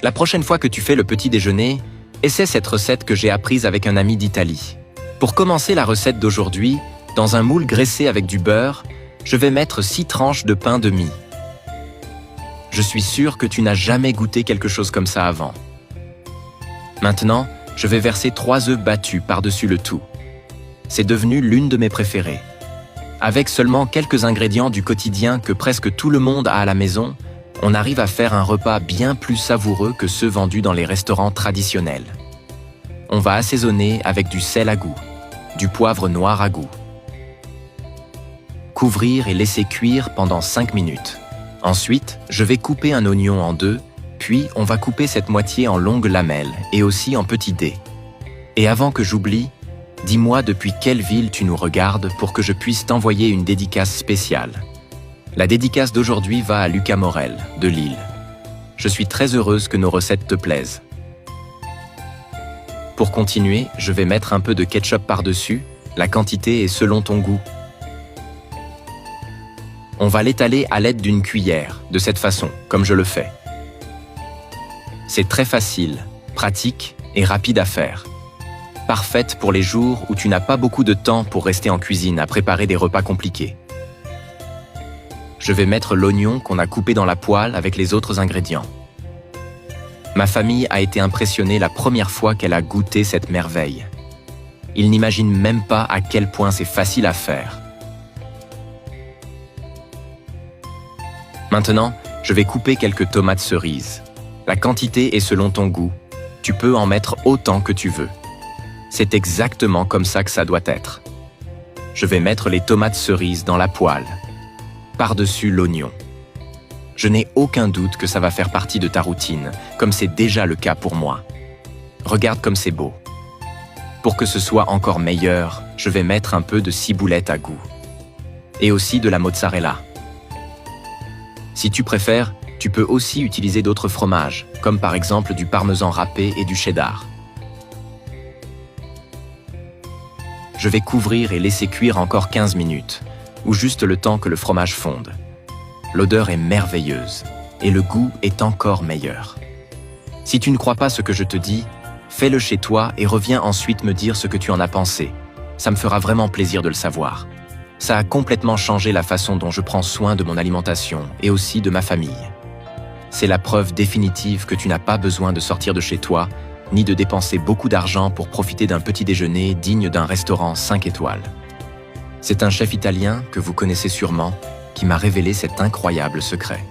La prochaine fois que tu fais le petit déjeuner, essaie cette recette que j'ai apprise avec un ami d'Italie. Pour commencer la recette d'aujourd'hui, dans un moule graissé avec du beurre, je vais mettre 6 tranches de pain de mie. Je suis sûr que tu n'as jamais goûté quelque chose comme ça avant. Maintenant, je vais verser 3 œufs battus par-dessus le tout. C'est devenu l'une de mes préférées. Avec seulement quelques ingrédients du quotidien que presque tout le monde a à la maison, on arrive à faire un repas bien plus savoureux que ceux vendus dans les restaurants traditionnels. On va assaisonner avec du sel à goût, du poivre noir à goût. Couvrir et laisser cuire pendant 5 minutes. Ensuite, je vais couper un oignon en 2, puis on va couper cette moitié en longues lamelles et aussi en petits dés. Et avant que j'oublie, dis-moi depuis quelle ville tu nous regardes pour que je puisse t'envoyer une dédicace spéciale. La dédicace d'aujourd'hui va à Lucas Morel, de Lille. Je suis très heureuse que nos recettes te plaisent. Pour continuer, je vais mettre un peu de ketchup par-dessus. La quantité est selon ton goût. On va l'étaler à l'aide d'une cuillère, de cette façon, comme je le fais. C'est très facile, pratique et rapide à faire. Parfaite pour les jours où tu n'as pas beaucoup de temps pour rester en cuisine à préparer des repas compliqués. Je vais mettre l'oignon qu'on a coupé dans la poêle avec les autres ingrédients. Ma famille a été impressionnée la première fois qu'elle a goûté cette merveille. Ils n'imaginent même pas à quel point c'est facile à faire. Maintenant, je vais couper quelques tomates cerises. La quantité est selon ton goût. Tu peux en mettre autant que tu veux. C'est exactement comme ça que ça doit être. Je vais mettre les tomates cerises dans la poêle, par-dessus l'oignon. Je n'ai aucun doute que ça va faire partie de ta routine, comme c'est déjà le cas pour moi. Regarde comme c'est beau. Pour que ce soit encore meilleur, je vais mettre un peu de ciboulette à goût. Et aussi de la mozzarella. Si tu préfères, tu peux aussi utiliser d'autres fromages, comme par exemple du parmesan râpé et du cheddar. Je vais couvrir et laisser cuire encore 15 minutes, ou juste le temps que le fromage fonde. L'odeur est merveilleuse, et le goût est encore meilleur. Si tu ne crois pas ce que je te dis, fais-le chez toi et reviens ensuite me dire ce que tu en as pensé. Ça me fera vraiment plaisir de le savoir. Ça a complètement changé la façon dont je prends soin de mon alimentation et aussi de ma famille. C'est la preuve définitive que tu n'as pas besoin de sortir de chez toi, ni de dépenser beaucoup d'argent pour profiter d'un petit déjeuner digne d'un restaurant 5 étoiles. C'est un chef italien que vous connaissez sûrement qui m'a révélé cet incroyable secret.